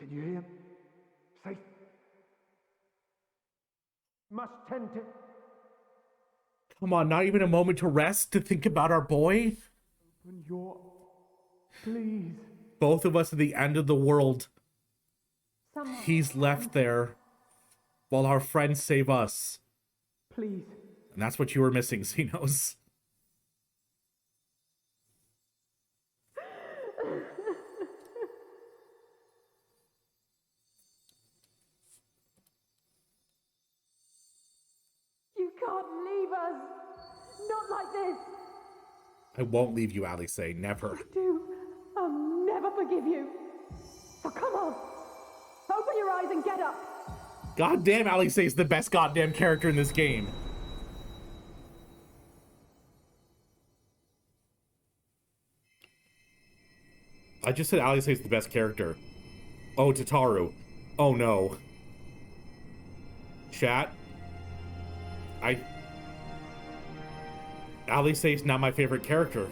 Can you hear? Safe. Must tend to. Come on, not even a moment to rest, to think about our boy? Open your. Please. Both of us at the end of the world. Someone. He's left there while our friends save us. Please. And that's what you were missing, Xenos. You can't leave us. Not like this. I won't leave you, Alice. Never. Do. I'll never forgive you. So come on. Open your eyes and get up. Goddamn, Alice is the best goddamn character in this game. I just said Alice is the best character. Oh, Tataru. Oh no. Chat. Alice is not my favorite character.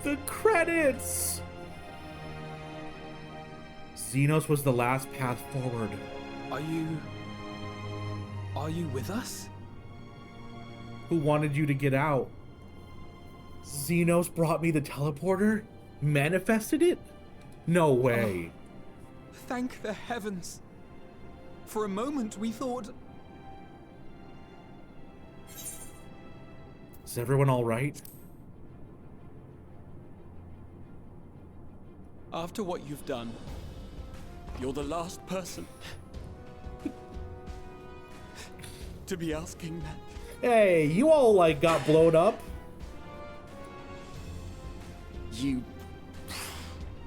The credits! Xenos was the last path forward. Are you with us? Who wanted you to get out? Xenos brought me the teleporter? Manifested it? No way. Oh, thank the heavens. For a moment we thought... Is everyone alright? After what you've done, you're the last person to be asking that. Hey, you all, like, got blown up.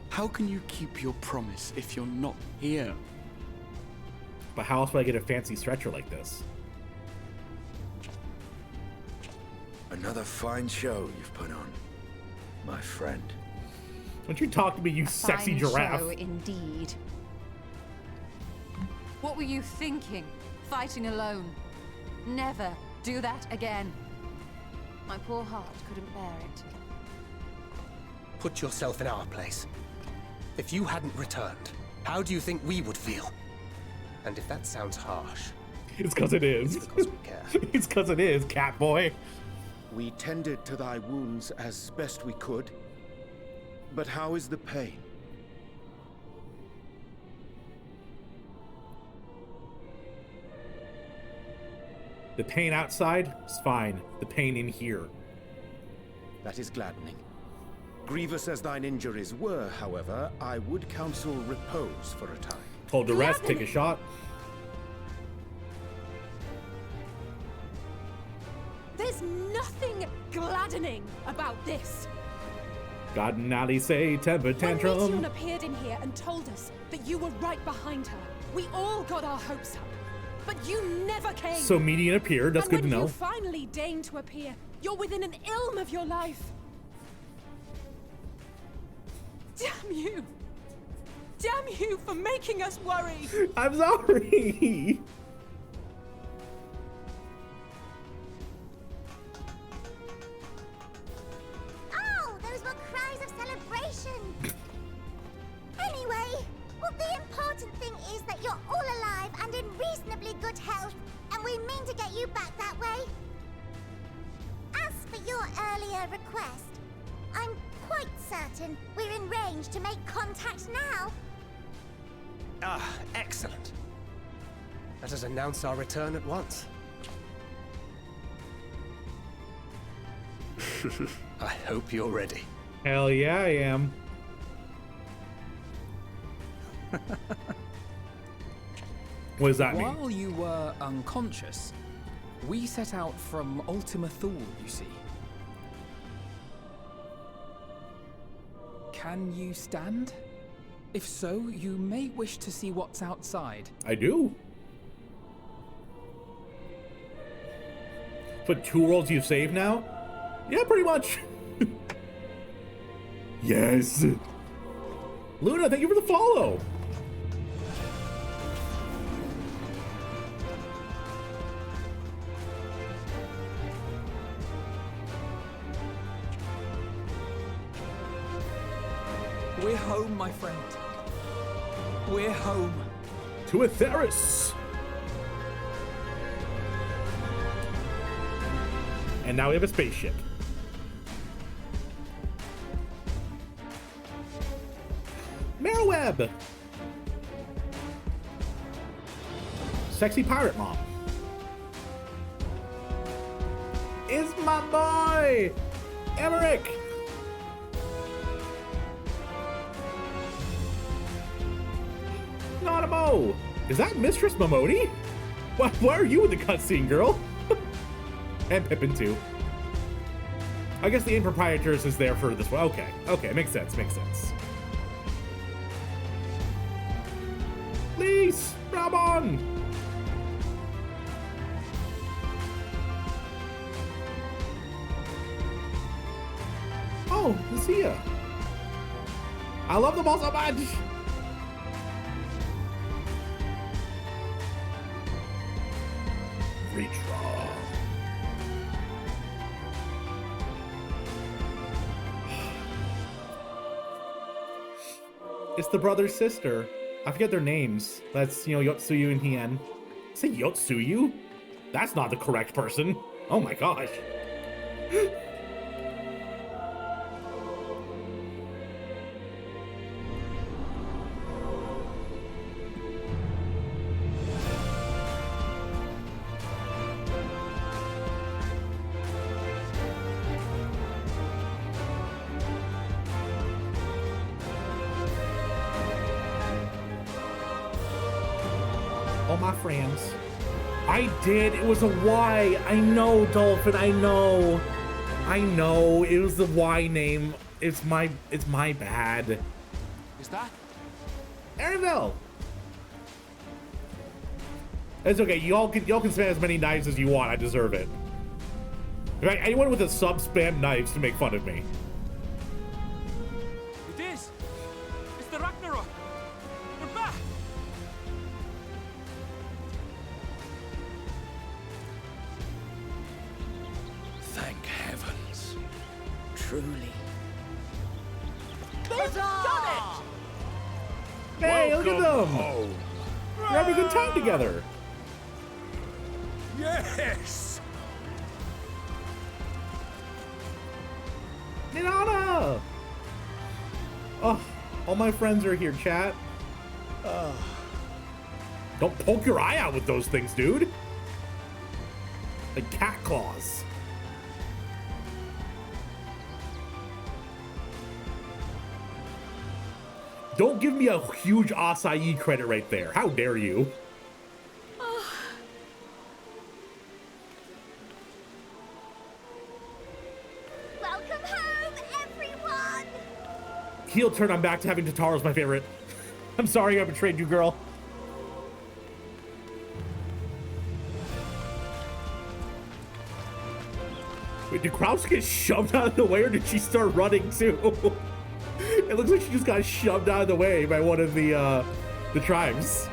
How can you keep your promise if you're not here? But how else would I get a fancy stretcher like this? Another fine show you've put on, my friend. Don't you talk to me, you sexy Fine giraffe. show, indeed. What were you thinking? Fighting alone? Never do that again. My poor heart couldn't bear it. Put yourself in our place. If you hadn't returned, how do you think we would feel? And if that sounds harsh, It's because it is. it's because we care. It's because it is, cat boy. We tended to thy wounds as best we could. But how is the pain? The pain outside is fine. The pain in here. That is gladdening. Grievous as thine injuries were, however, I would counsel repose for a time. Told to rest, take a shot. There's nothing gladdening about this. God and Alice say temper When tantrum. Meteon appeared in here and told us that you were right behind her, we all got our hopes up. But you never came. So Median appeared, that's and good to when know. you finally deign to appear, you're within an ilm of your life. Damn you! Damn you for making us worry! I'm sorry. Oh, those were cries of celebration. Anyway, well, the important thing is that you're all alive and in reasonably good health, and we mean to get you back that way. As for your earlier request, I'm quite certain we're in range to make contact now. Ah, excellent. Let us announce our return at once. I hope you're ready. Hell yeah, I am. What does that mean? While you were unconscious, we set out from Ultima Thule, you see. Can you stand? If so, you may wish to see what's outside. I do. But 2 worlds you've saved now? Yeah, pretty much. Yes. Luna, thank you for the follow. We're home, my friend. We're home. To Atheris! And now we have a spaceship. Marrowweb! Sexy pirate mom. Is my boy! Emmerich! Nanamo! Is that Mistress Momodi? Why are you in the cutscene, girl? And Pippin too. I guess the improprietors is there for this one. Okay, makes sense, Please, Ramon! Oh, Lucia. I love them all so much! Redraw. It's the brother sister. I forget their names. That's, Yotsuyu and Hien. Say Yotsuyu? That's not the correct person. Oh my gosh. My friends. I did. It was a Y. I know, Dolphin. I know. It was the Y name. It's my bad. Is that? Ariville. It's okay. Y'all can spam as many knives as you want. I deserve it. In fact, anyone with a sub spam knives to make fun of me. It is. It's the Ragnarok. We're back. Thank heavens. Truly. They've done it! Hey, look at them! Home. We're having a good time together. Yes! Ninana! Oh, all my friends are here, chat. Don't poke your eye out with those things, dude. Like cat claws. Don't give me a huge acai credit right there. How dare you? Welcome home, everyone! Heel turn, I'm back to having Tataro's my favorite. I'm sorry I betrayed you, girl. Wait, did Kraus get shoved out of the way or did she start running too? It looks like she just got shoved out of the way by one of the tribes.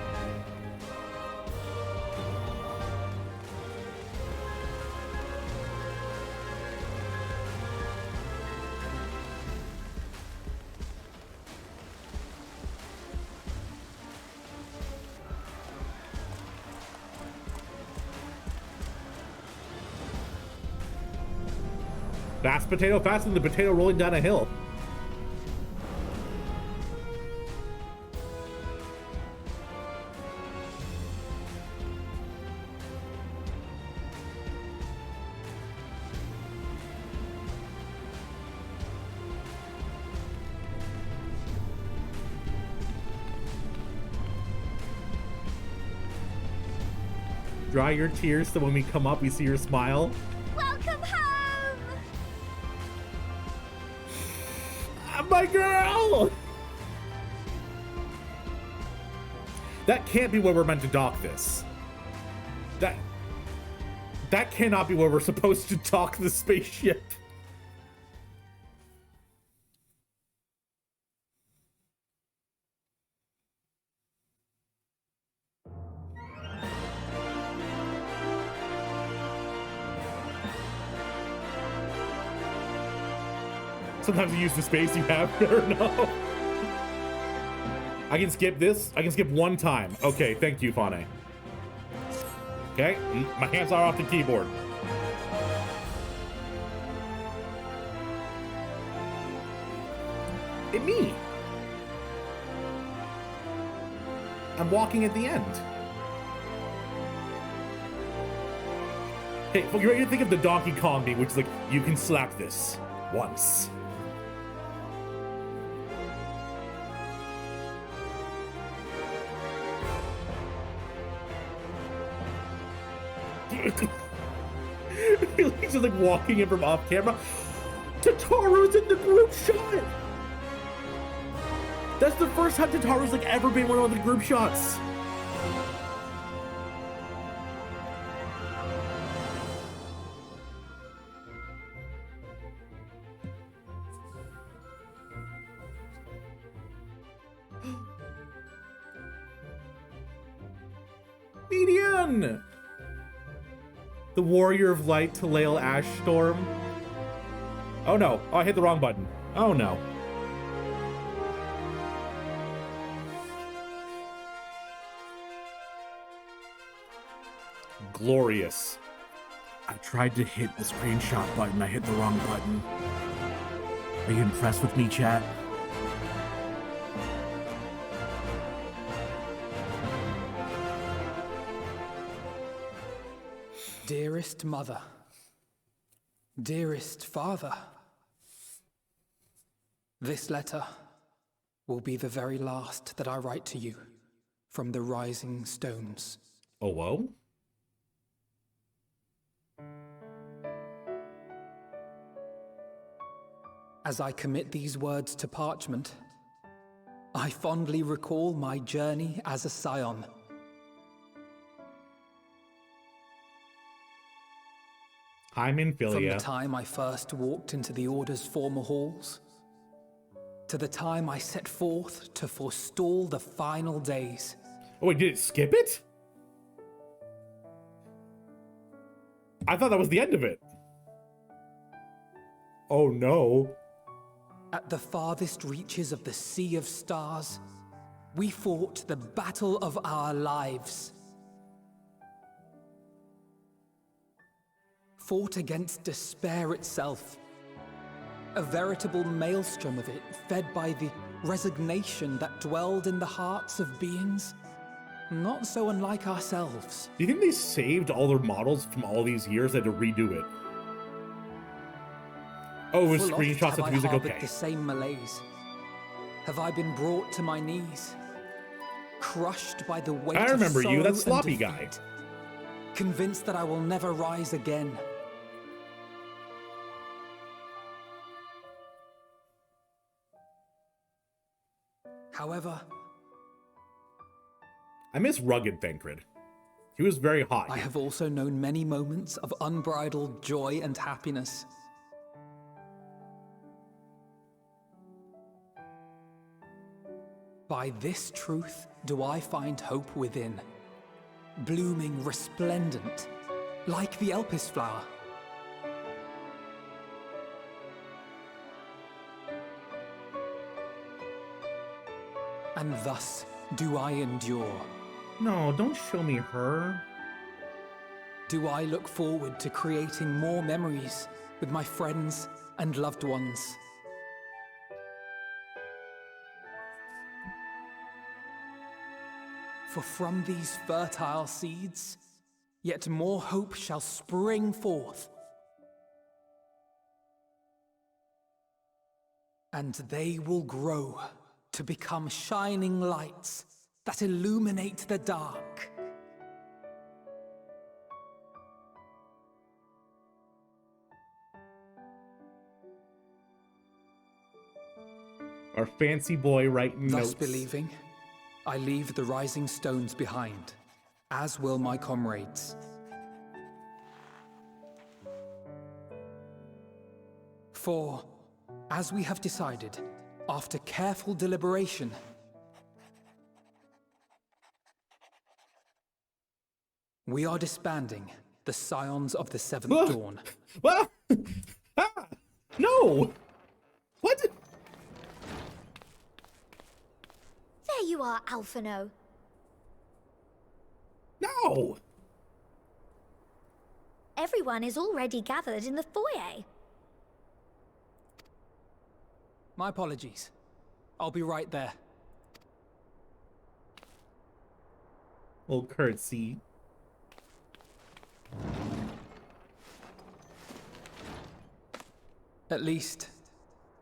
Fast potato faster than the potato rolling down a hill. Dry your tears so when we come up, we see your smile. Welcome home! My girl! That can't be where we're meant to dock this. That cannot be where we're supposed to dock the spaceship. Sometimes you use the space you have, or no. I can skip this. I can skip one time. Okay, thank you, Fane. Okay, my hands are off the keyboard. It me. I'm walking at the end. Hey, you're ready to think of the Donkey Kong meme, which is like, you can slap this once. He's just like walking in from off camera. Tataru's in the group shot. That's the first time Tataru's like ever been one of the group shots. Median! The Warrior of Light, Talael Ashstorm. Oh no, oh, I hit the wrong button. Oh no. Glorious. I tried to hit the screenshot button, I hit the wrong button. Are you impressed with me, chat? Dearest mother, dearest father, this letter will be the very last that I write to you from the Rising Stones. Oh, whoa? As I commit these words to parchment, I fondly recall my journey as a scion. I'm in From Philia. the time I first walked into the Order's former halls, to the time I set forth to forestall the final days. Oh wait, did it skip it? I thought that was the end of it. Oh no. At the farthest reaches of the Sea of Stars, we fought the battle of our lives. Fought against despair itself. A veritable maelstrom of it, fed by the resignation that dwelled in the hearts of beings not so unlike ourselves. Do you think they saved all their models from all these years and had to redo it? Oh, it was Full oft screenshots have of I music, harbored okay. the same malaise. Have I been brought to my knees, crushed by the weight I remember of you, that sorrow and sloppy guy. defeat, convinced that I will never rise again. However, I miss rugged Thancred. He was very hot. I have also known many moments of unbridled joy and happiness. By this truth do I find hope within, blooming resplendent, like the Elpis flower. And thus do I endure. No, don't show me her. Do I look forward to creating more memories with my friends and loved ones. For from these fertile seeds, yet more hope shall spring forth. And they will grow to become shining lights that illuminate the dark. Our fancy boy writing Thus notes. believing, I leave the rising stones behind, as will my comrades. For, as we have decided, after careful deliberation, we are disbanding the Scions of the Seventh Dawn. Well, ah, no. What? There you are, Alphino. No! Everyone is already gathered in the foyer. My apologies. I'll be right there. Little curtsy. At least,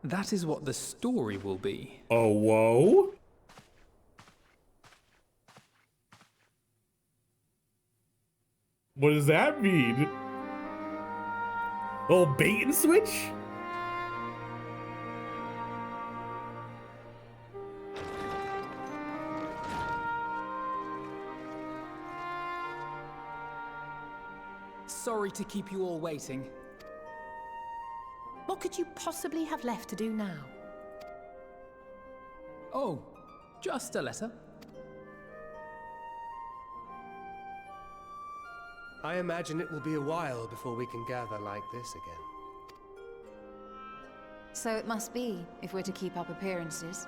that is what the story will be. Oh, whoa? What does that mean? Oh, bait and switch? Sorry to keep you all waiting. What could you possibly have left to do now? Oh, just a letter. I imagine it will be a while before we can gather like this again. So it must be, if we're to keep up appearances.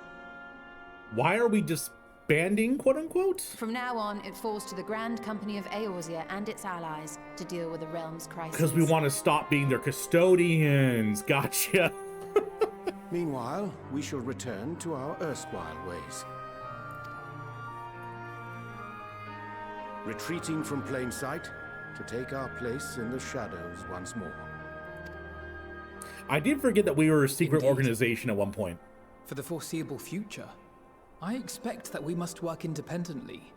Why are we disbanding, quote unquote? From now on, it falls to the Grand Company of Eorzea and its allies to deal with the realm's crisis. Because we want to stop being their custodians. Gotcha. Meanwhile, we shall return to our erstwhile ways. Retreating from plain sight to take our place in the shadows once more. I did forget that we were a secret Indeed. organization at one point. For the foreseeable future, I expect that we must work independently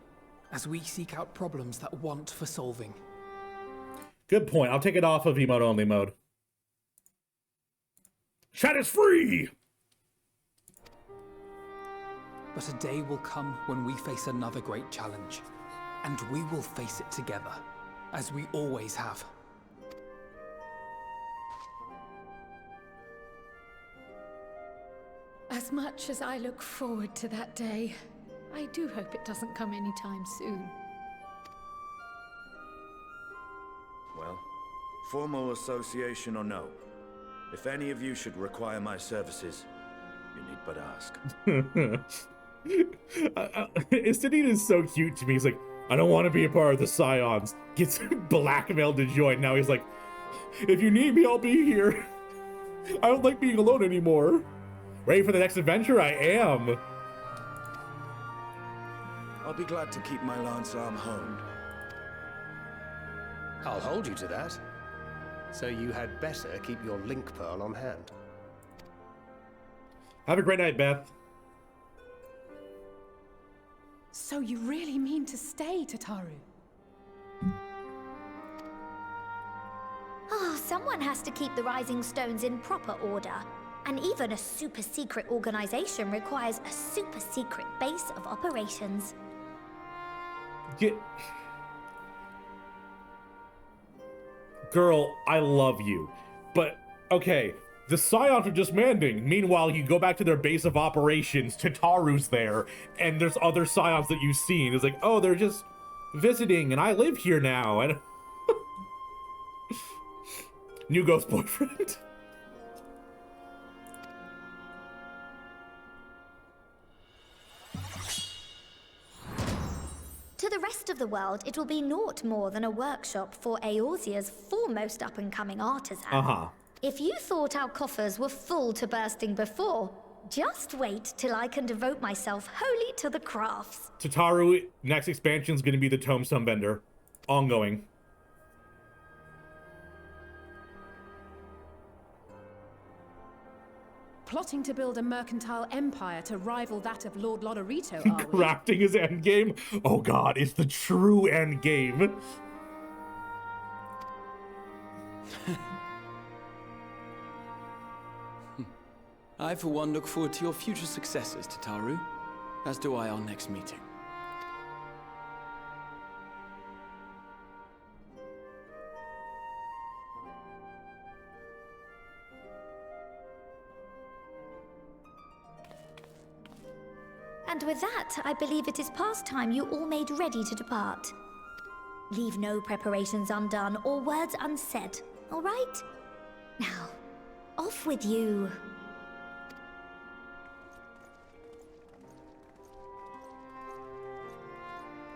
as we seek out problems that want for solving. Good point. I'll take it off of emote only mode. Chat is free! But a day will come when we face another great challenge, and we will face it together, as we always have. As much as I look forward to that day, I do hope it doesn't come anytime soon. Well, formal association or no, if any of you should require my services, you need but ask. Istidine is so cute to me. He's like, I don't want to be a part of the Scions. Gets blackmailed to join. Now he's like, if you need me, I'll be here. I don't like being alone anymore. Ready for the next adventure? I am. I'll be glad to keep my lance arm honed. I'll hold you to that. So you had better keep your link pearl on hand. Have a great night, Beth. So you really mean to stay, Tataru? Oh, someone has to keep the Rising Stones in proper order. And even a super secret organization requires a super secret base of operations. Girl, I love you. But, okay, the Scions are disbanding. Meanwhile, you go back to their base of operations, Tataru's there, and there's other Scions that you've seen. It's like, oh, they're just visiting, and I live here now. And new ghost boyfriend. To the rest of the world, it will be naught more than a workshop for Eorzea's foremost up-and-coming artisan. Uh-huh. If you thought our coffers were full to bursting before, just wait till I can devote myself wholly to the crafts. Tataru, next expansion's gonna be the Tombstone Vendor. Ongoing. Plotting to build a mercantile empire to rival that of Lord Lodorito, are we? Crafting his endgame? Oh god, it's the true endgame. I, for one, look forward to your future successes, Tataru, as do I our next meeting. And with that, I believe it is past time you all made ready to depart. Leave no preparations undone or words unsaid, all right? Now, off with you.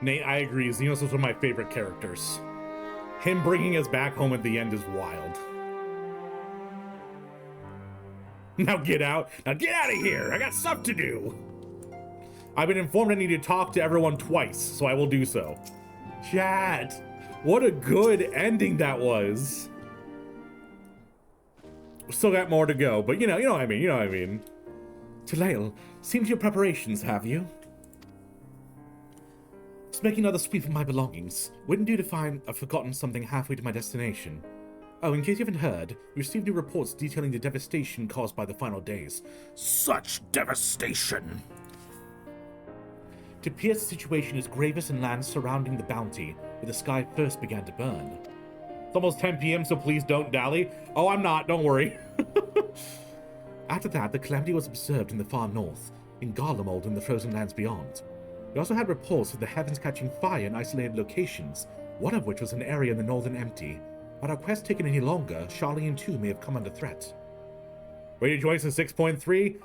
Nate, I agree. Xenos was one of my favorite characters. Him bringing us back home at the end is wild. Now get out. Now get out of here. I got stuff to do. I've been informed I need to talk to everyone twice, so I will do so. Chat. What a good ending that was. Still got more to go, but you know what I mean. Talael, seen to your preparations, have you? Just making another sweep of my belongings. Wouldn't do to find I've forgotten something halfway to my destination. Oh, in case you haven't heard, we received new reports detailing the devastation caused by the final days. Such devastation! It appears the situation is gravest in lands surrounding the bounty, where the sky first began to burn. It's almost 10 p.m., so please don't dally. Oh, I'm not, don't worry. After that, the calamity was observed in the far north, in Garlemald and the frozen lands beyond. We also had reports of the heavens catching fire in isolated locations, one of which was an area in the northern empty. Had our quest taken any longer, Charlene too may have come under threat. Rated choice is 6.3.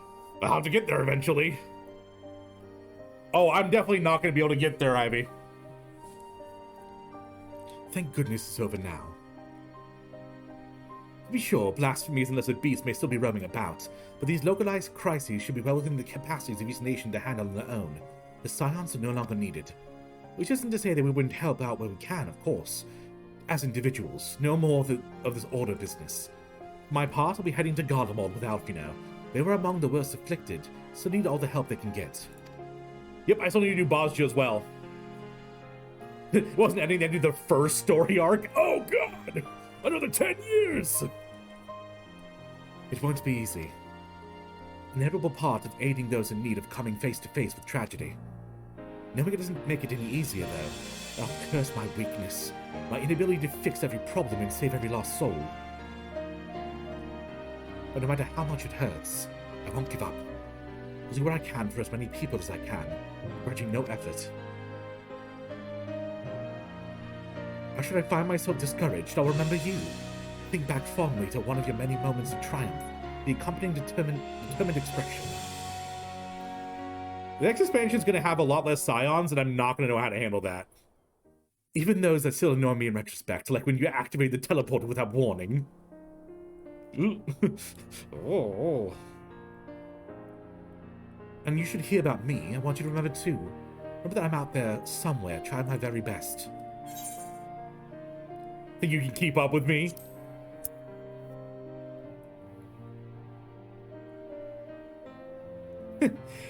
I'll have to get there eventually. Oh, I'm definitely not going to be able to get there, Ivy. Thank goodness it's over now. To be sure, blasphemies and lesser beasts may still be roaming about, but these localized crises should be well within the capacities of each nation to handle on their own. The scions are no longer needed. Which isn't to say that we wouldn't help out where we can, of course. As individuals, no more of this order business. For my part, I'll be heading to Garlemald with Alfie now. They were among the worst afflicted, so need all the help they can get. Yep, I still need to do Bosja as well. It wasn't ending the end of the first story arc. Oh god! Another 10 years! It won't be easy. An inevitable part of aiding those in need of coming face to face with tragedy. Knowing it doesn't make it any easier, though. I'll curse my weakness. My inability to fix every problem and save every lost soul. But no matter how much it hurts, I won't give up. I'll do what I can for as many people as I can, grudging no effort. Or should I find myself discouraged, I'll remember you. Think back fondly to one of your many moments of triumph, the accompanying determined expression. The next expansion is going to have a lot less scions, and I'm not going to know how to handle that. Even those that still annoy me in retrospect, like when you activate the teleporter without warning. Oh. And you should hear about me. I want you to remember too. Remember that I'm out there somewhere, trying my very best. Think you can keep up with me?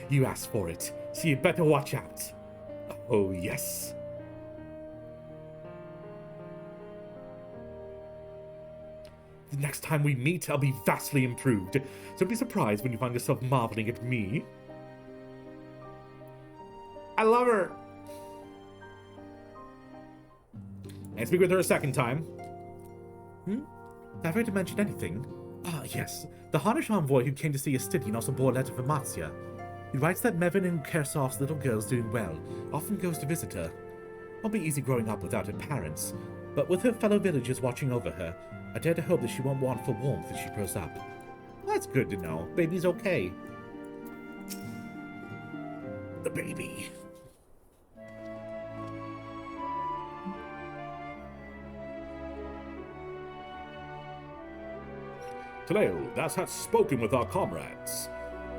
You asked for it, so you better watch out. Oh, yes. The next time we meet, I'll be vastly improved. So be surprised when you find yourself marveling at me. I love her. And speak with her a second time. Have I to mention anything? Ah, yes. The Harnish envoy who came to see Estinian also bore a letter from Marzia. He writes that Mevin and Kersov's little girl's doing well, often goes to visit her. Won't be easy growing up without her parents, but with her fellow villagers watching over her, I dare to hope that she won't want for warmth as she grows up. That's good to know. Baby's okay. The baby. Talael, thou hast spoken with our comrades.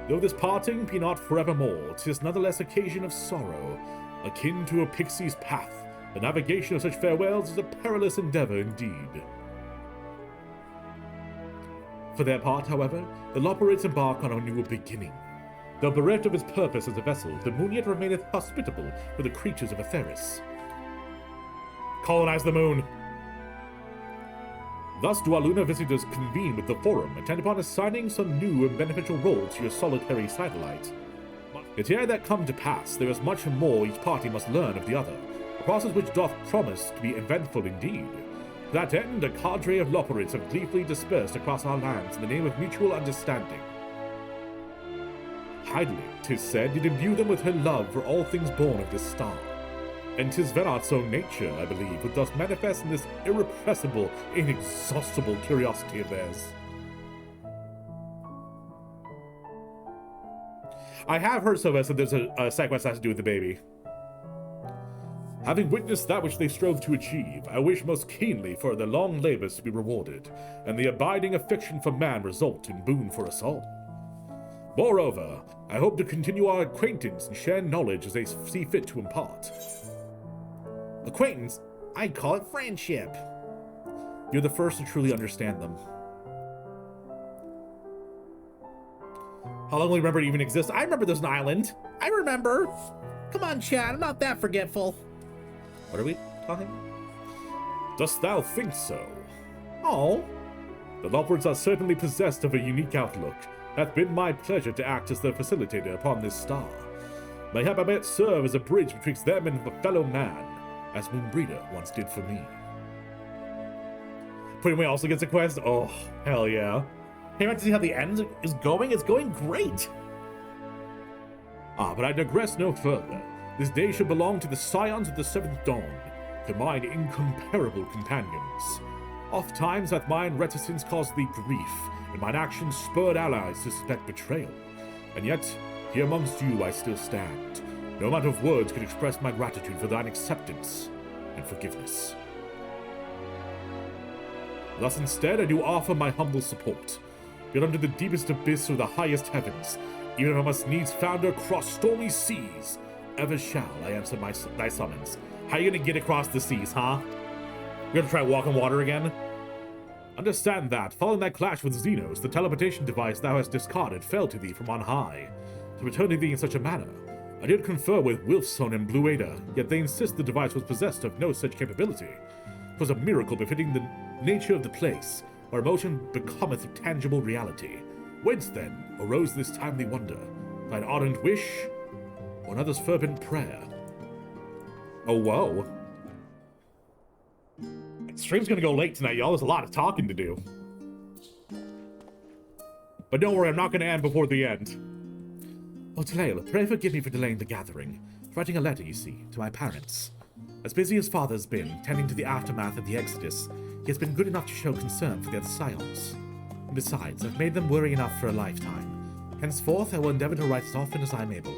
Though this parting be not forevermore, 'tis nonetheless occasion of sorrow, akin to a pixie's path. The navigation of such farewells is a perilous endeavor indeed. For their part, however, the Loperids embark on a new beginning. Though bereft of its purpose as a vessel, the moon yet remaineth hospitable for the creatures of Atheris. Colonize the moon! Thus do our lunar visitors convene with the Forum, intent upon assigning some new and beneficial role to your solitary satellite. Yet ere that come to pass, there is much more each party must learn of the other, a process which doth promise to be eventful indeed. To that end, a cadre of Loperids have gleefully dispersed across our lands in the name of mutual understanding. Hydaelyn, 'tis said, did imbue them with her love for all things born of this star. And 'tis Venart's own nature, I believe, which does manifest in this irrepressible, inexhaustible curiosity of theirs. I have heard, Sylvester, that there's a side quest that has to do with the baby. Having witnessed that which they strove to achieve, I wish most keenly for their long labors to be rewarded, and the abiding affection for man result in boon for us all. Moreover, I hope to continue our acquaintance and share knowledge as they see fit to impart. Acquaintance? I'd call it friendship. You're the first to truly understand them. How long will you remember it even exists? I remember there's an island. I remember. Come on, Chad, I'm not that forgetful. What are we talking? Dost thou think so? Oh. The lovebirds are certainly possessed of a unique outlook. It hath been my pleasure to act as their facilitator upon this star. Mayhap I may serve as a bridge betwixt them and a fellow man, as Moonbreeder once did for me. Pretty Way also gets a quest? Oh, hell yeah. Hey, want to see how the end is going? It's going great! But I digress no further. This day shall belong to the scions of the Seventh Dawn, to mine incomparable companions. Oft times hath mine reticence caused thee grief, and mine actions spurred allies to suspect betrayal. And yet, here amongst you I still stand. No amount of words could express my gratitude for thine acceptance and forgiveness. Thus instead I do offer my humble support. Yet under the deepest abyss of the highest heavens, even if I must needs founder across stormy seas, ever shall I answer thy summons. How you gonna get across the seas, huh? You're gonna try walking water again? Understand that, following that clash with Xenos, the teleportation device thou hast discarded fell to thee from on high. To return to thee in such a manner, I did confer with Wilfson and Blue Ada, yet they insist the device was possessed of no such capability. 'Twas a miracle befitting the nature of the place, where emotion becometh tangible reality. Whence, then, arose this timely wonder? Thine ardent wish, or another's fervent prayer? Oh, whoa. Stream's gonna go late tonight, y'all. There's a lot of talking to do. But don't worry, I'm not gonna end before the end. Oh, Talael, pray forgive me for delaying the gathering. Writing a letter, you see, to my parents. As busy as Father's been, tending to the aftermath of the Exodus, he has been good enough to show concern for the other scions. And besides, I've made them worry enough for a lifetime. Henceforth, I will endeavor to write as often as I'm able.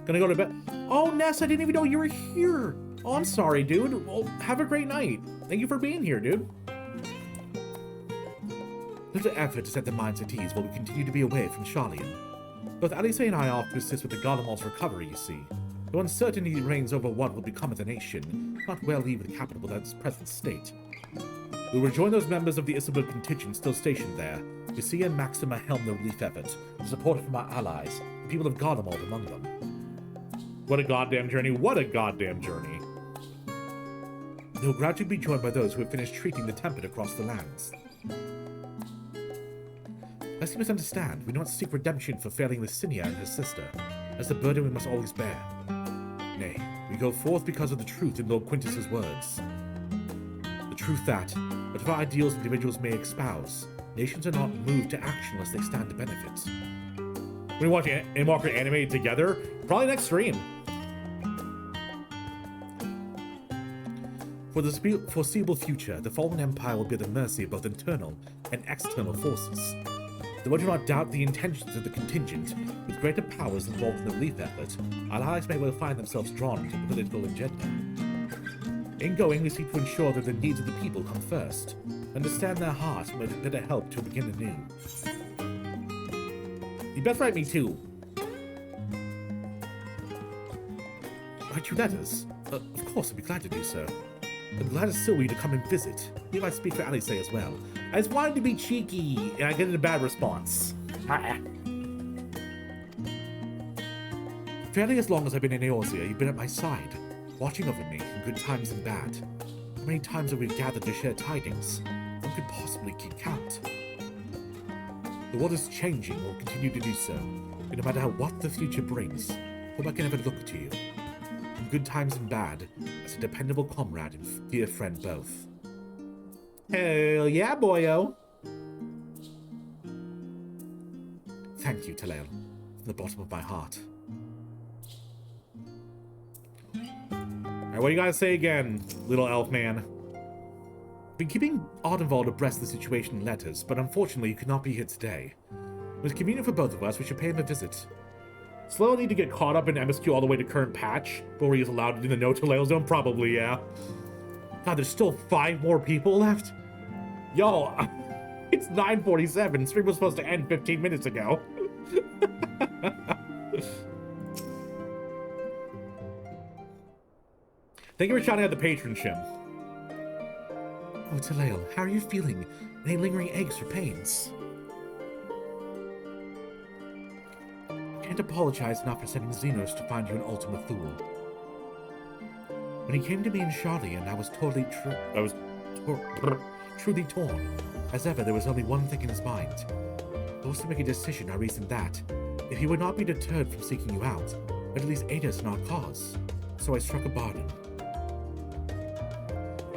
Gonna go to bed. Oh, Ness, I didn't even know you were here. Oh, I'm sorry, dude. Well, have a great night. Thank you for being here, dude. Little effort to set their minds at ease while we continue to be away from Charlian. Both Alice and I are off to assist with the Garlemald's recovery, you see. Though uncertainty reigns over what will become of the nation, not well leave the capital without its present state. We'll rejoin those members of the Isabel contingent still stationed there. Lucia and Maxima helm the relief effort, supported from our allies, the people of Garlemald among them. What a goddamn journey, what a goddamn journey. They will gradually be joined by those who have finished treating the Tempest across the lands. Lest you misunderstand, we do not seek redemption for failing Lucinia and her sister, as the burden we must always bear. Nay, we go forth because of the truth in Lord Quintus's words. The truth that, whatever ideals individuals may espouse, nations are not moved to action unless they stand to benefit. We watch Endwalker animated together? Probably next stream. For the foreseeable future, the fallen empire will be at the mercy of both internal and external forces. Though I do not doubt the intentions of the contingent, with greater powers involved in the relief effort, our allies may well find themselves drawn to the political agenda. In going, we seek to ensure that the needs of the people come first, understand their hearts, and with better help to begin anew. You best write me too. Write you letters? Of course, I'd be glad to do so. I'm glad as Sylvie to come and visit. Here I speak for Alice as well. I just wanted to be cheeky, and I get a bad response. Fairly as long as I've been in Eorzea, you've been at my side, watching over me in good times and bad. How many times have we gathered to share tidings? One could possibly keep count. The world is changing and will continue to do so, and no matter what the future brings, hope I can ever look to you, in good times and bad, as a dependable comrade and dear friend both. Hell yeah, boyo! Thank you, Talael, from the bottom of my heart. Alright, what do you gotta say again, little elf man? Been keeping Ardenwald abreast of the situation in letters, but unfortunately he could not be here today. It was convenient for both of us, we should pay him a visit. Slow will need to get caught up in MSQ all the way to current patch before he's allowed to do the no Taleo zone. Probably, yeah. God, there's still 5 more people left? Yo, it's 9:47. Stream was supposed to end 15 minutes ago. Thank you for shouting out the patron, Shim. Oh, Taleo, how are you feeling? Any lingering aches or pains? I can't apologize enough for sending Xenos to find you an Ultima Thule. When he came to me in Charlian, I was truly torn. As ever, there was only one thing in his mind. Forced to make a decision, I reasoned that, if he would not be deterred from seeking you out, but at least aid us in our cause. So I struck a bargain.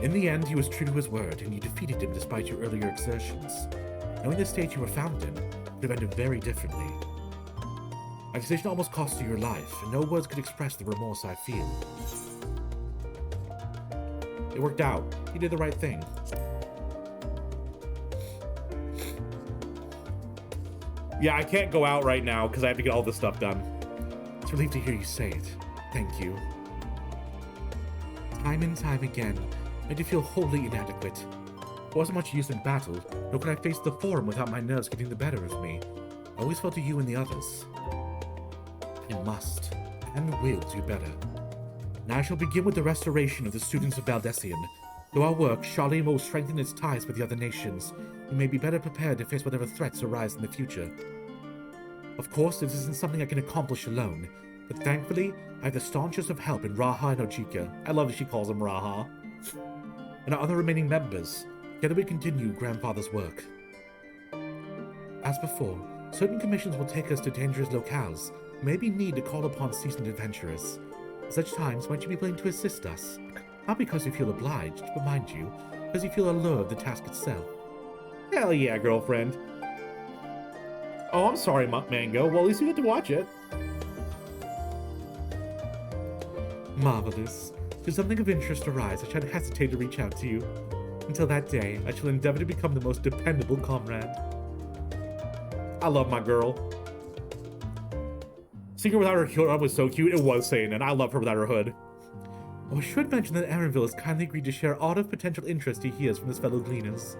In the end, he was true to his word, and you defeated him despite your earlier exertions. Knowing the state you were found in, would have ended very differently. My decision almost cost you your life, and no words could express the remorse I feel. It worked out. He did the right thing. Yeah, I can't go out right now because I have to get all this stuff done. It's a relief to hear you say it. Thank you. Time and time again, I did feel wholly inadequate. It wasn't much use in battle, nor could I face the Forum without my nerves getting the better of me. I always felt to you and the others. I must, and will do better. Now I shall begin with the restoration of the students of Valdesian. Through our work, Charlian will strengthen its ties with the other nations, and may be better prepared to face whatever threats arise in the future. Of course, this isn't something I can accomplish alone, but thankfully, I have the staunchest of help in Raha and Ojika. I love that she calls him Raha. And our other remaining members. Together we continue Grandfather's work. As before, certain commissions will take us to dangerous locales, and maybe need to call upon seasoned adventurers. At such times, might you be willing to assist us? Not because you feel obliged, but mind you, because you feel allure of the task itself. Hell yeah, girlfriend. Oh, I'm sorry, Mango. Well, at least you get to watch it. Marvelous. Should something of interest arise, I shan't hesitate to reach out to you. Until that day, I shall endeavor to become the most dependable comrade. I love my girl. Secret without her hood was so cute. It was saying, and I love her without her hood. Oh, I should mention that Erenville has kindly agreed to share all of potential interest he hears from his fellow gleaners.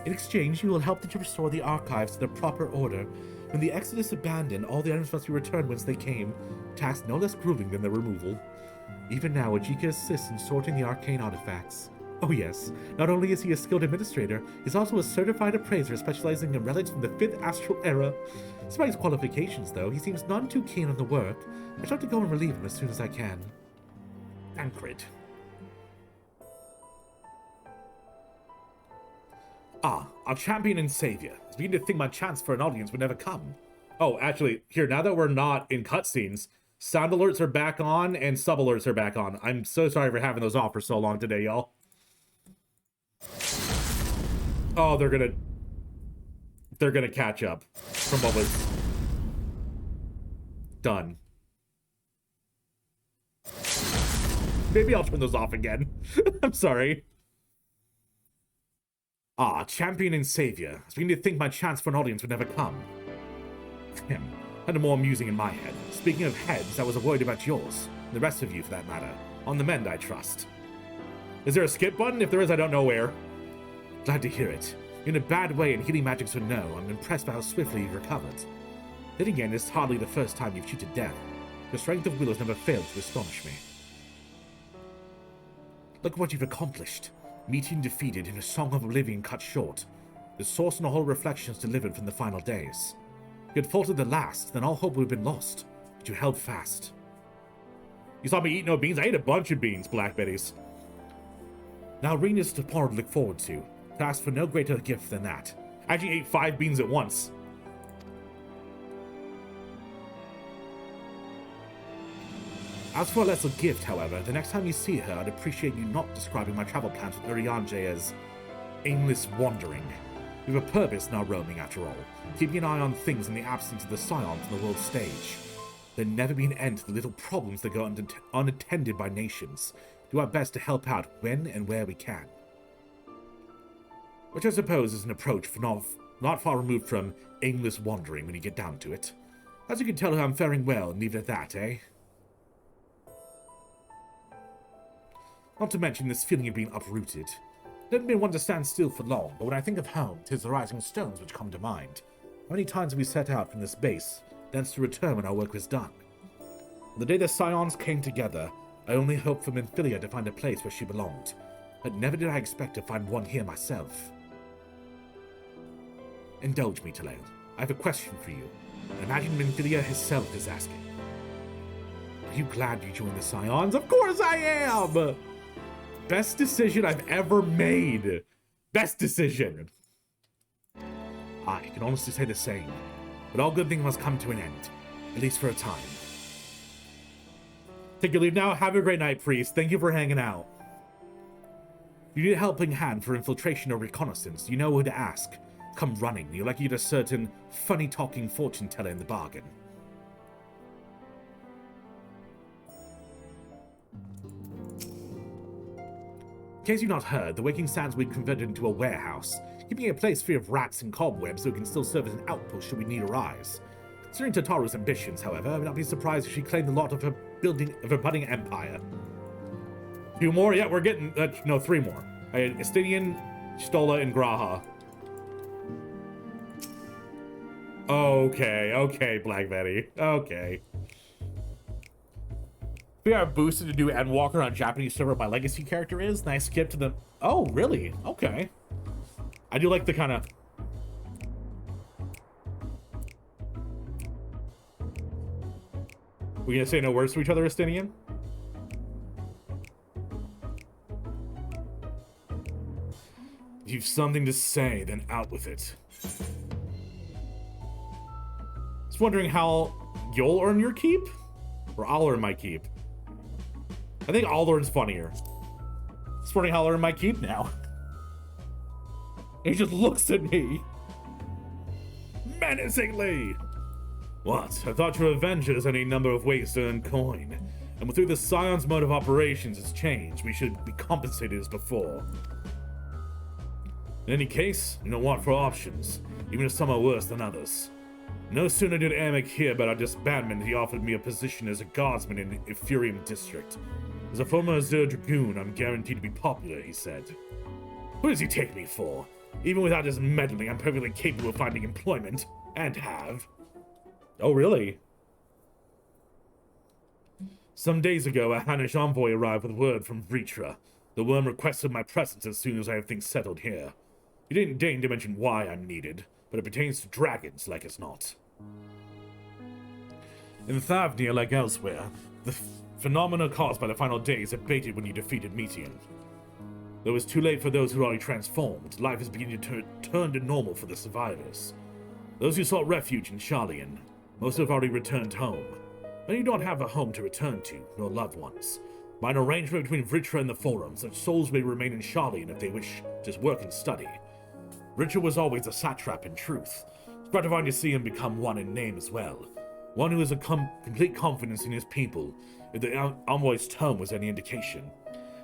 In exchange, he will help to restore the archives to their proper order. When the Exodus abandoned, all the items must be returned whence they came, a task no less grueling than their removal. Even now, Ojika assists in sorting the arcane artifacts. Oh yes, not only is he a skilled administrator, he's also a certified appraiser specializing in relics from the 5th Astral Era. Despite his qualifications, though, he seems none too keen on the work. I shall have to go and relieve him as soon as I can. Tancred. Ah, our champion and savior. I was beginning to think my chance for an audience would never come. Oh, actually, here, now that we're not in cutscenes, sound alerts are back on and sub alerts are back on. I'm so sorry for having those off for so long today, y'all. Oh, they're gonna catch up from what was done. Maybe I'll turn those off again. I'm sorry. Ah, champion and savior. I was beginning to think my chance for an audience would never come. Had a more amusing in my head. Speaking of heads, I was worried about yours. And the rest of you, for that matter. On the mend, I trust. Is there a skip button? If there is, I don't know where. Glad to hear it. In a bad way, and healing magics would know. I'm impressed by how swiftly you've recovered. Then again, it's hardly the first time you've cheated death. Your strength of will has never failed to astonish me. Look what you've accomplished. Meeting defeated in a song of oblivion cut short. The source and all reflections delivered from the final days. You had faltered the last, then all hope would have been lost. But you held fast. You saw me eat no beans? I ate a bunch of beans, Black Betties. Now Rena's tomorrow to look forward to. To ask for no greater gift than that. I actually ate 5 beans at once. As for a lesser gift, however, the next time you see her, I'd appreciate you not describing my travel plans with Urianger as aimless wandering. We have a purpose in our roaming, after all, keeping an eye on things in the absence of the scions on the world stage. There'd never be an end to the little problems that go unattended by nations. Do our best to help out when and where we can. Which I suppose is an approach for not far removed from aimless wandering when you get down to it. As you can tell, I'm faring well, and leave it at that, eh? Not to mention this feeling of being uprooted. Never been one to stand still for long, but when I think of home, 'tis the rising stones which come to mind. How many times have we set out from this base, thence to return when our work was done? The day the Scions came together, I only hoped for Minfilia to find a place where she belonged, but never did I expect to find one here myself. Indulge me, Talael. I have a question for you. I imagine Minfilia herself is asking. Are you glad you joined the Scions? Of course I am! Best decision I've ever made. Best decision. I can honestly say the same, but all good things must come to an end, at least for a time. Take your leave now. Have a great night, priest. Thank you for hanging out. If you need a helping hand for infiltration or reconnaissance, you know who to ask. Come running. You're like you get a certain funny-talking fortune teller in the bargain. In case you've not heard, the Waking Sands we've converted into a warehouse, keeping a place free of rats and cobwebs so it can still serve as an outpost should we need a rise. Considering Tataru's ambitions, however, I would not be surprised if she claimed the lot of her budding empire. A few more? Yeah, we're getting... no, 3 more. Estinian, Stola, and Graha. Okay, Black Betty. Okay. We are boosted to do Endwalker on Japanese server my legacy character is, and I skipped to the... Oh, really? Okay. I do like the kind of... We gonna say no words to each other, Estinian? If you've something to say, then out with it. Just wondering how you'll earn your keep? Or I'll earn my keep? I think I'll earn's funnier. Just wondering how I'll earn my keep now. He just looks at me. Menacingly! What? I thought your Avengers had any number of ways to earn coin. And through the Scion's mode of operations has changed, we should be compensated as before. In any case, you don't want for options, even if some are worse than others. No sooner did Amic hear about our disbandment, he offered me a position as a guardsman in the Ephurium district. As a former Azure Dragoon, I'm guaranteed to be popular, he said. Who does he take me for? Even without his meddling, I'm perfectly capable of finding employment. And have. Oh, really? Some days ago, a Hannish envoy arrived with word from Vritra. The worm requested my presence as soon as I have things settled here. He didn't deign to mention why I'm needed, but it pertains to dragons, like as not. In Thavnia, like elsewhere, the phenomena caused by the final days abated when you defeated Meteon. Though it's too late for those who are already transformed, life is beginning to turn to normal for the survivors. Those who sought refuge in Sharlayan, most have already returned home. Many do not have a home to return to, nor loved ones. By an arrangement between Vritra and the Forum, such souls may remain in Sharlayan if they wish to work and study. Vritra was always a satrap in truth. It's gratifying to see him become one in name as well. One who has a complete confidence in his people, if the envoy's tone was any indication.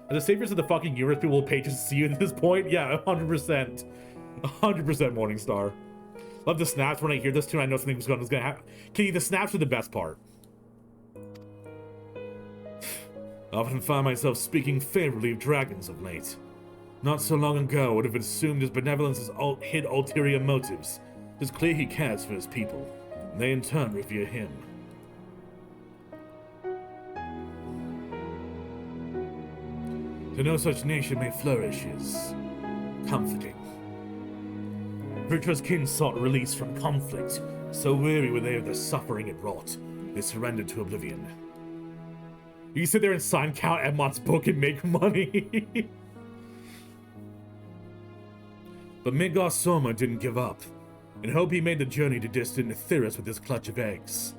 Are the saviors of the fucking Europe people will pay to see you at this point? Yeah, 100%. 100% Morningstar. Love the snaps when I hear this too. I know something was going to happen. Kitty, the snaps are the best part. I often find myself speaking favorably of dragons of late. Not so long ago, I would have assumed his benevolence hid ulterior motives. It's clear he cares for his people, and they in turn revere him. To know such nation may flourish is comforting. Vritra's kin sought release from conflict. So weary were they of the suffering it wrought, they surrendered to oblivion. You can sit there and sign Count Edmond's book and make money. But Midgar Soma didn't give up. In hope he made the journey to distant Aetheris with his clutch of eggs.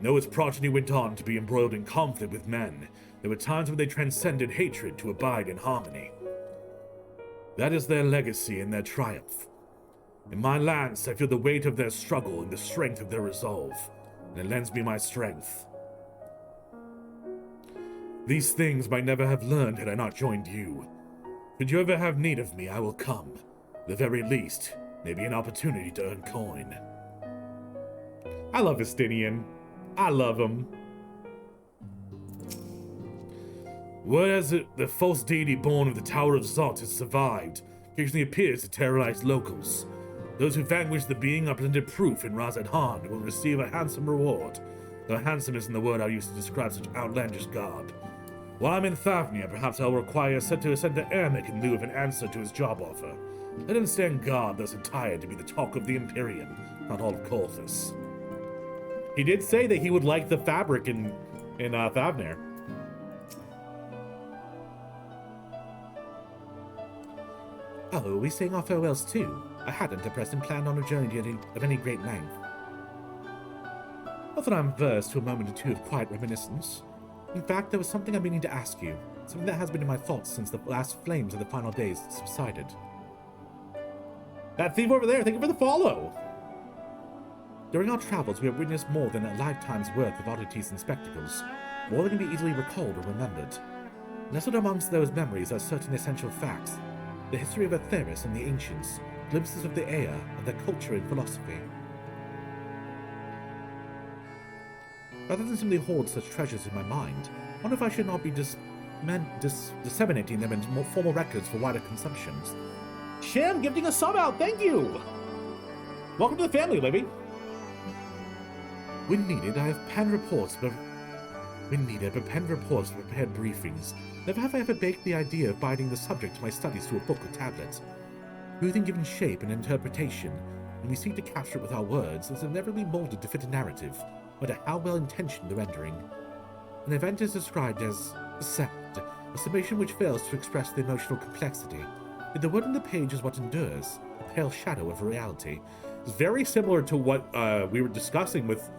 Though his progeny went on to be embroiled in conflict with men, there were times when they transcended hatred to abide in harmony. That is their legacy and their triumph. In my lands, I feel the weight of their struggle and the strength of their resolve, and it lends me my strength. These things might never have learned had I not joined you. Should you ever have need of me, I will come. At the very least, maybe an opportunity to earn coin. I love Estinian. I love him. Word has it the false deity born of the Tower of Zot has survived, occasionally appears to terrorize locals. Those who vanquish the being are presented proof in Razadhan will receive a handsome reward, though handsome isn't the word I use to describe such outlandish garb. While I'm in Thavnia, perhaps I'll require to ascend to Ermic in lieu of an answer to his job offer. I didn't stand guard thus attired to be the talk of the Imperium, not all of Colthus. He did say that he would like the fabric in Thavnir. Oh, are we saying our farewells too? I hadn't at present planned on a journey of any great length. Not that I'm averse to a moment or two of quiet reminiscence. In fact, there was something I'm meaning to ask you, something that has been in my thoughts since the last flames of the final days subsided. That thief over there, thank you for the follow! During our travels, we have witnessed more than a lifetime's worth of oddities and spectacles, more than can be easily recalled or remembered. Nestled amongst those memories are certain essential facts, the history of Atheris and the ancients, glimpses of the Ea and their culture and philosophy. Rather than simply hoard such treasures in my mind, I wonder if I should not be disseminating them into more formal records for wider consumptions. Shem gifting a sub out, thank you! Welcome to the family, Libby. When needed, I have penned reports, but prepared briefings. Never have I ever baked the idea of binding the subject of my studies to a book or tablet. Everything given shape and interpretation, when we seek to capture it with our words, is inevitably molded to fit a narrative, no matter how well-intentioned the rendering. An event is described as a sound, a summation which fails to express the emotional complexity. Yet the word on the page is what endures, a pale shadow of reality. It's very similar to what we were discussing with,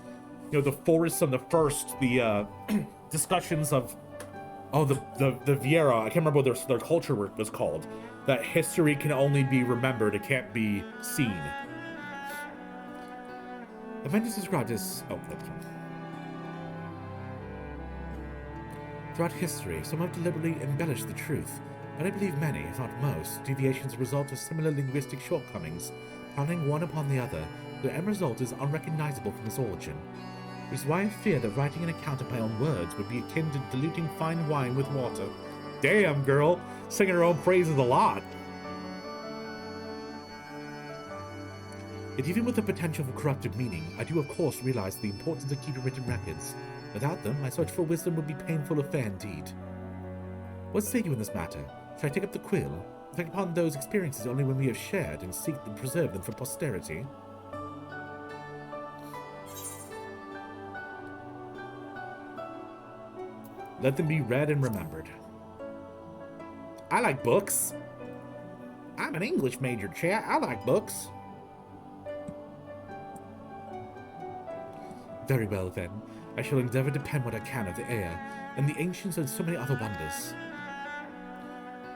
the forests on the first, the discussions of, the Viera. I can't remember what their culture was called. That history can only be remembered, it can't be seen. Event is described as... Throughout history, some have deliberately embellished the truth, but I believe many, if not most, deviations result of similar linguistic shortcomings, piling one upon the other. The end result is unrecognizable from its origin. Which is why I fear that writing an account of my own words would be akin to diluting fine wine with water. Damn, girl! Singing her own praises a lot! Yet even with the potential for corrupted meaning, I do of course realize the importance of keeping written records. Without them, my search for wisdom would be a painful affair indeed. What say you in this matter? Should I take up the quill? Reflect upon those experiences only when we have shared, and seek to preserve them for posterity? Let them be read and remembered. I like books. I'm an English major, chat. I like books. Very well, then. I shall endeavor to pen what I can of the air, and the ancients and so many other wonders.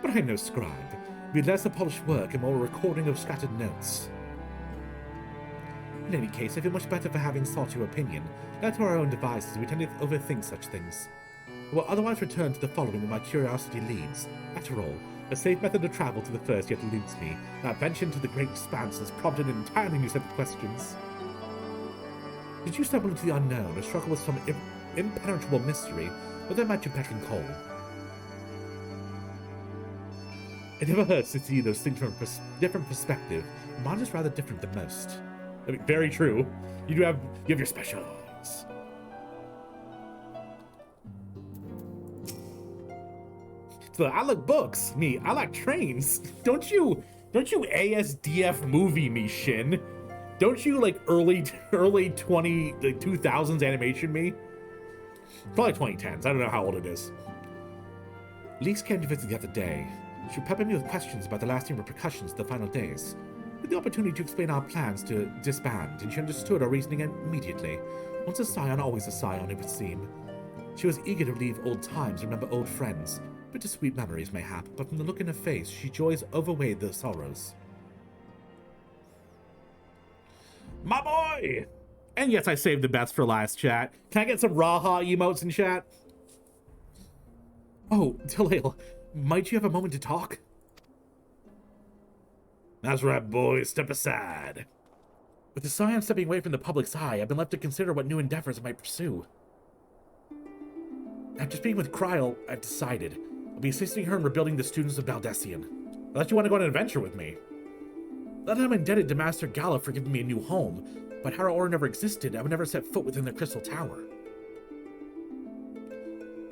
But I am no scribe. Be less a polished work and more a recording of scattered notes. In any case, I feel much better for having sought your opinion. Left to our own devices, we tend to overthink such things. I will otherwise return to the following where my curiosity leads. After all, a safe method of travel to the first yet eludes me, and our venture into the great expanse has prompted an entirely new set of questions. Did you stumble into the unknown or struggle with some impenetrable mystery, whether it might you beck and call? It never hurts to see those things from a different perspective. Mine is rather different than most. I mean, very true. You have your special eyes. So I like books. Me, I like trains. Don't you ASDF movie me, Shin? Don't you like early 2000s animation me? Probably 2010s. I don't know how old it is. Leaks came to visit the other day. She peppered me with questions about the lasting repercussions of the final days. With the opportunity to explain our plans to disband, and she understood our reasoning immediately. Once a scion, always a scion, it would seem. She was eager to relive old times, remember old friends. Bittersweet memories, mayhap, but from the look in her face, she joys overweighed the sorrows. My boy! And yes, I saved the best for last, chat. Can I get some Raha emotes in chat? Oh, Talil, might you have a moment to talk? That's right, boy. Step aside. With the Scion stepping away from the public's eye, I've been left to consider what new endeavors I might pursue. After speaking with Kryl, I've decided I'll be assisting her in rebuilding the students of Baldessian. Unless you want to go on an adventure with me. Not that I'm indebted to Master Gala for giving me a new home, but had our order never existed, I would never set foot within the Crystal Tower.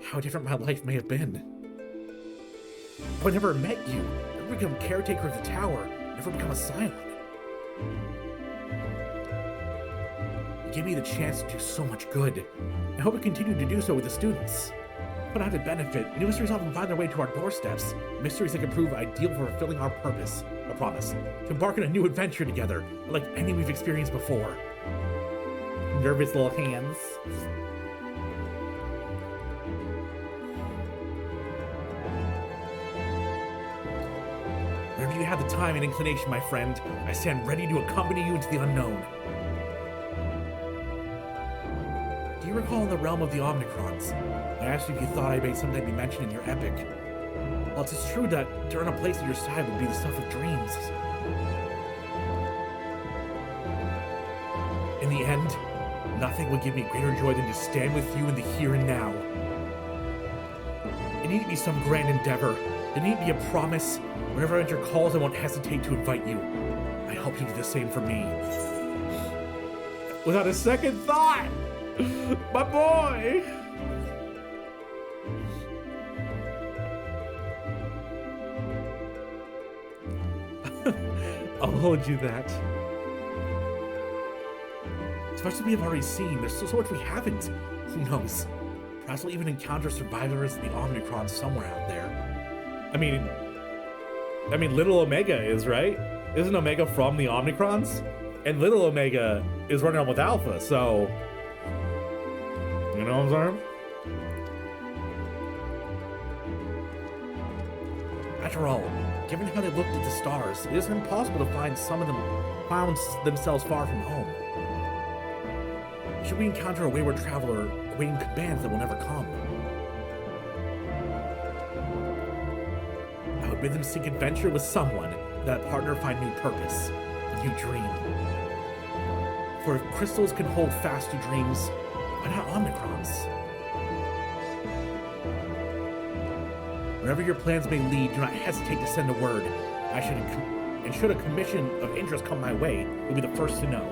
How different my life may have been. I would never have met you, never become caretaker of the tower, never become a Scion. You gave me the chance to do so much good. I hope I continue to do so with the students. But out of benefit, new mysteries often find their way to our doorsteps. Mysteries that can prove ideal for fulfilling our purpose. I promise. To embark on a new adventure together, like any we've experienced before. Nervous little hands. Whenever you have the time and inclination, my friend, I stand ready to accompany you into the unknown. Do you recall in the realm of the Omnicrons? I asked you if you thought I may someday be mentioned in your epic. Well, it's true that to earn a place at your side would be the stuff of dreams. In the end, nothing would give me greater joy than to stand with you in the here and now. It needn't be some grand endeavor. It needn't be a promise. Whenever I enter calls, I won't hesitate to invite you. I hope you do the same for me. Without a second thought! My boy! I'll hold you that. As much as we have already seen, there's still so much we haven't. Who knows? Perhaps we'll even encounter survivors of the Omnicron somewhere out there. I mean, Little Omega is, right? Isn't Omega from the Omnicrons? And Little Omega is running on with Alpha, so... You know what I'm saying? After all, given how they looked at the stars, it isn't impossible to find some of them found themselves far from home. Should we encounter a wayward traveler awaiting commands that will never come? I would bid them seek adventure with someone, that partner find new purpose, a new dream. For if crystals can hold fast to dreams, why not Omnicrons? Wherever your plans may lead, do not hesitate to send a word. Should a commission of interest come my way, you'll be the first to know.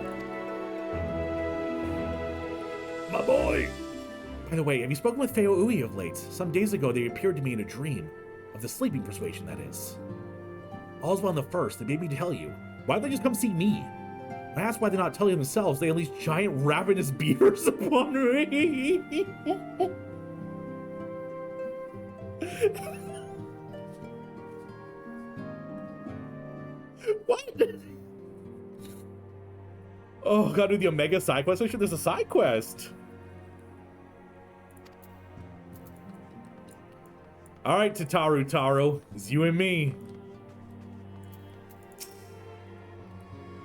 My boy! By the way, have you spoken with Feo Ui of late? Some days ago, they appeared to me in a dream. Of the sleeping persuasion, that is. All's well in the first, they made me tell you. Why don't they just come see me? I asked why they're not telling themselves they unleash giant ravenous beavers upon me. What? Oh, gotta do the Omega side quest? I'm sure there's a side quest. Alright, Taro, it's you and me.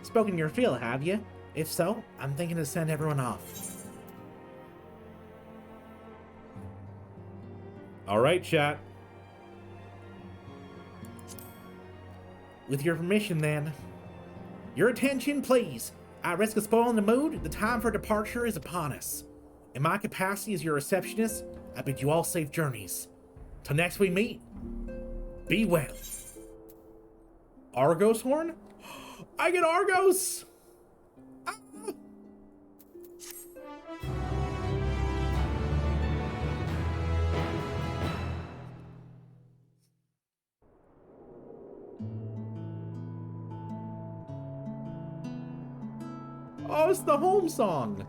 Spoken your fill, have you? If so, I'm thinking to send everyone off. Alright, chat. With your permission, then. Your attention, please. At risk of spoiling the mood, the time for departure is upon us. In my capacity as your receptionist, I bid you all safe journeys. Till next we meet, be well. Argos horn? I get Argos! Ah. Oh, it's the home song.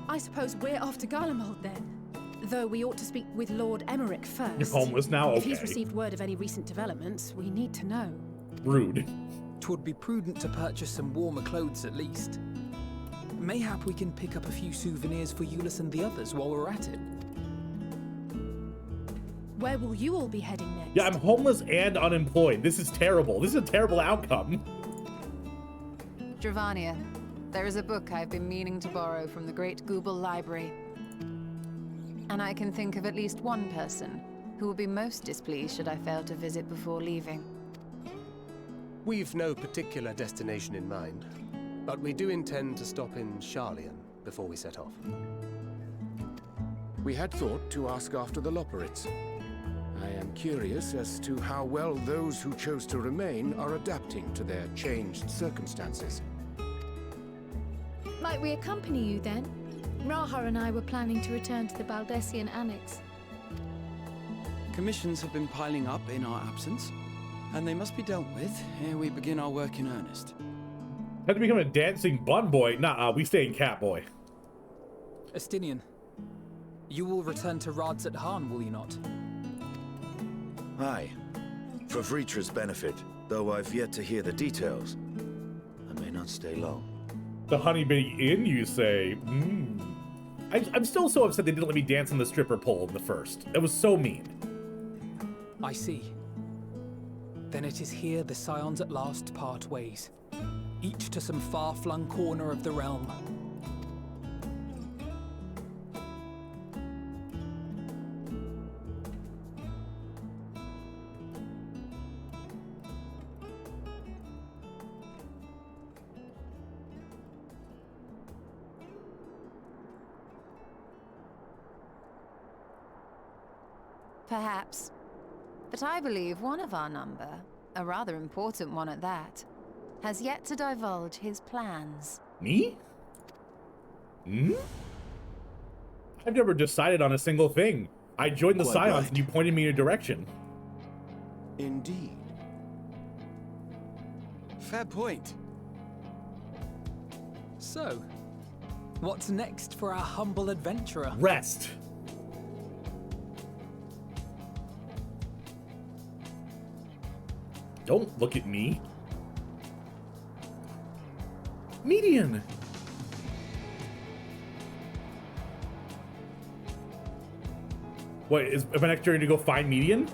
I suppose we're off to Garlemald then. Though we ought to speak with Lord Emmerich first. You're homeless now? Okay. If he's received word of any recent developments, we need to know. Rude. 'Twould be prudent to purchase some warmer clothes at least. Mayhap we can pick up a few souvenirs for Euless and the others while we're at it. Where will you all be heading next? Yeah, I'm homeless and unemployed. This is terrible. This is a terrible outcome. Dravania, there is a book I've been meaning to borrow from the Great Google Library. And I can think of at least one person who will be most displeased should I fail to visit before leaving. We've no particular destination in mind, but we do intend to stop in Sharlayan before we set off. We had thought to ask after the Loporrits. I am curious as to how well those who chose to remain are adapting to their changed circumstances. Might we accompany you then? Raha and I were planning to return to the Baldessian Annex. Commissions have been piling up in our absence, and they must be dealt with ere we begin our work in earnest. Had to become a dancing bun boy. Nah, we stay in cat boy. Estinian, you will return to Radzat Han, will you not? Aye. For Vritra's benefit, though I've yet to hear the details. I may not stay long. The Honeybee Inn, you say? I'm still so upset they didn't let me dance on the stripper pole in the first. It was so mean. I see. Then it is here the Scions at last part ways, each to some far-flung corner of the realm. Perhaps. But I believe one of our number, a rather important one at that, has yet to divulge his plans. Me? I've never decided on a single thing. I joined the Quite Scions right. and you pointed me in a direction. Indeed. Fair point. So, what's next for our humble adventurer? Rest. Don't look at me. Median. What is my next journey to go find Median?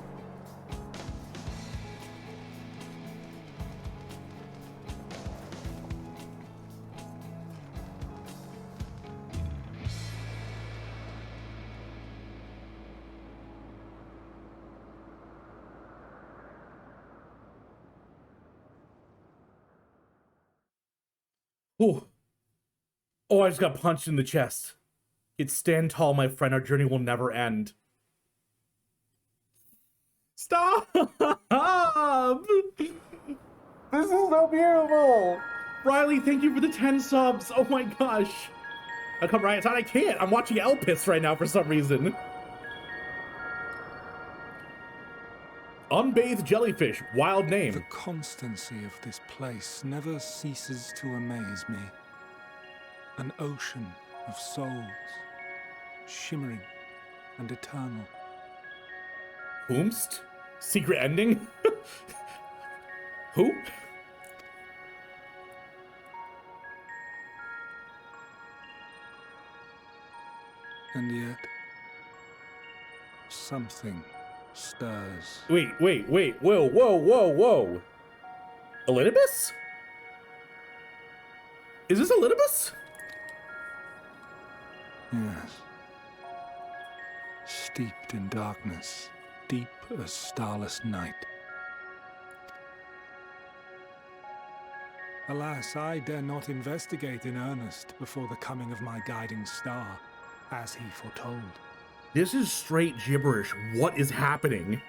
Ooh. Oh, I just got punched in the chest. It's stand tall, my friend. Our journey will never end. Stop! This is so beautiful! Riley, thank you for the 10 subs. Oh my gosh. I come right outside. I can't. I'm watching Elpis right now for some reason. Unbathed jellyfish. Wild name. The constancy of this place never ceases to amaze me. An ocean of souls, shimmering and eternal. Whomst? Secret ending? Who? And yet, something stirs. Wait, whoa. Elidibus? Is this Elidibus? Yes. Steeped in darkness, deep as starless night. Alas, I dare not investigate in earnest before the coming of my guiding star, as he foretold. This is straight gibberish. What is happening?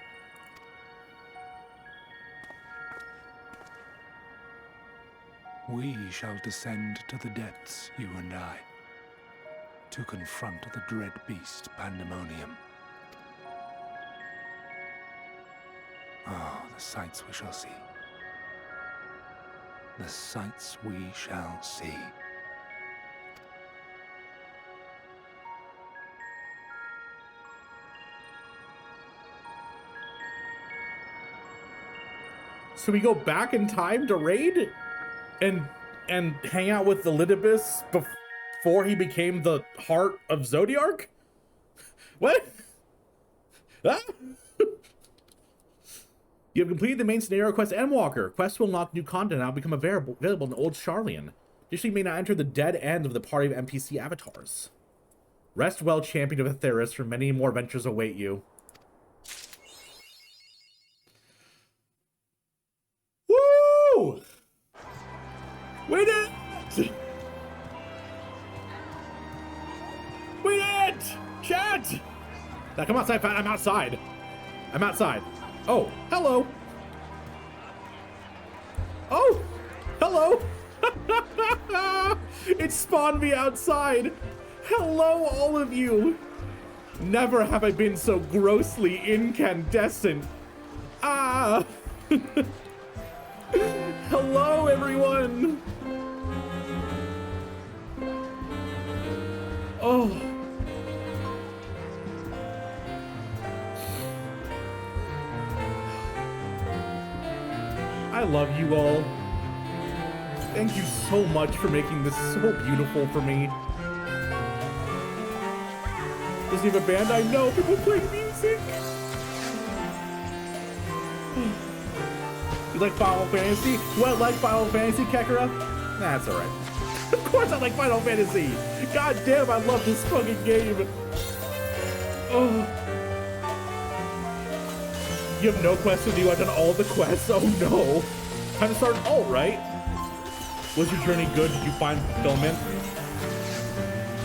We shall descend to the depths, you and I, to confront the dread beast Pandemonium. Oh, the sights we shall see. The sights we shall see. So we go back in time to raid and hang out with the Elidibus before he became the heart of Zodiark? What? Huh? You have completed the main scenario quest Endwalker. Quests will unlock new content and now become available in Old Sharlayan. Additionally, you may now enter the dead end of the party of NPC avatars. Rest well, champion of Atheris, for many more adventures await you. Woo! We did it! We did it! Chat! Now come outside, I'm outside. I'm outside. Oh, hello. Oh, hello. It spawned me outside. Hello, all of you. Never have I been so grossly incandescent. Ah. Hello, everyone. Oh. I love you all. Thank you so much for making this so beautiful for me. Does he have a band? I know, people play music. You like Final Fantasy? What, like Final Fantasy, Kekara? Nah, that's alright. Of course I like Final Fantasy! God damn, I love this fucking game! Oh. You have no quests with you, I've done all the quests, oh no! Time to start an alt, right? Was your journey good? Did you find fulfillment?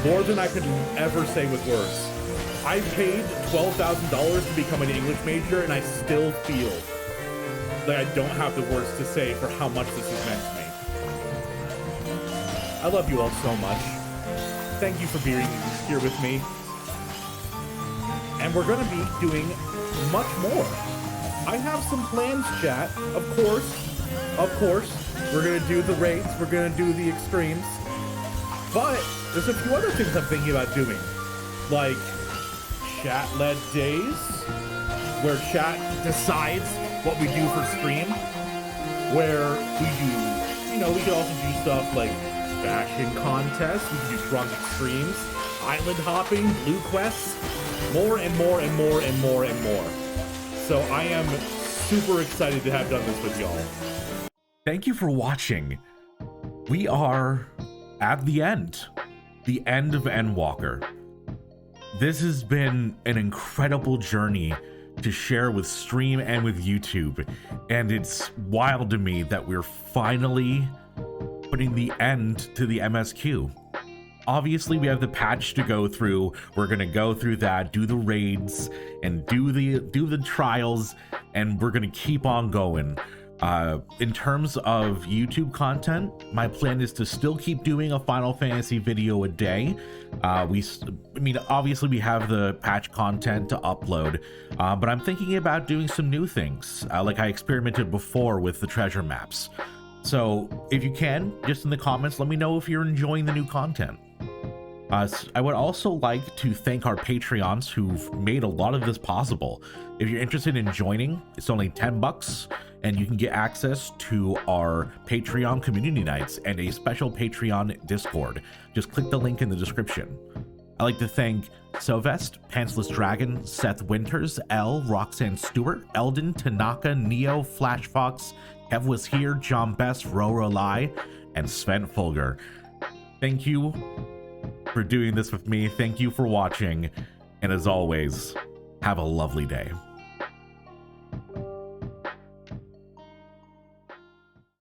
More than I could ever say with words. I paid $12,000 to become an English major, and I still feel like I don't have the words to say for how much this has meant to me. I love you all so much. Thank you for being here with me. And we're gonna be doing much more. I have some plans, chat. Of course. We're gonna do the raids, we're gonna do the extremes. But there's a few other things I'm thinking about doing. Like chat-led days, where chat decides what we do for stream. Where we do, you know, we can also do stuff like fashion contests, we can do drunk extremes, island hopping, blue quests, more and more and more and more and more. So I am super excited to have done this with y'all. Thank you for watching. We are at the end of Endwalker. This has been an incredible journey to share with stream and with YouTube, and it's wild to me that we're finally putting the end to the MSQ. Obviously, we have the patch to go through. We're gonna go through that, do the raids, and do the trials, and we're gonna keep on going. In terms of YouTube content, my plan is to still keep doing a Final Fantasy video a day. I mean, obviously we have the patch content to upload, but I'm thinking about doing some new things, like I experimented before with the treasure maps. So if you can, just in the comments, let me know if you're enjoying the new content. I would also like to thank our Patreons who've made a lot of this possible. If you're interested in joining, it's only $10 and you can get access to our Patreon community nights and a special Patreon Discord. Just click the link in the description. I'd like to thank Sylvest, Pantsless Dragon, Seth Winters, L, Roxanne Stewart, Eldon, Tanaka, Neo, Flash Fox, Kev Was Here, John Best, Roro Lai, and Sven Fulger. Thank you for doing this with me. Thank you for watching. And as always, have a lovely day.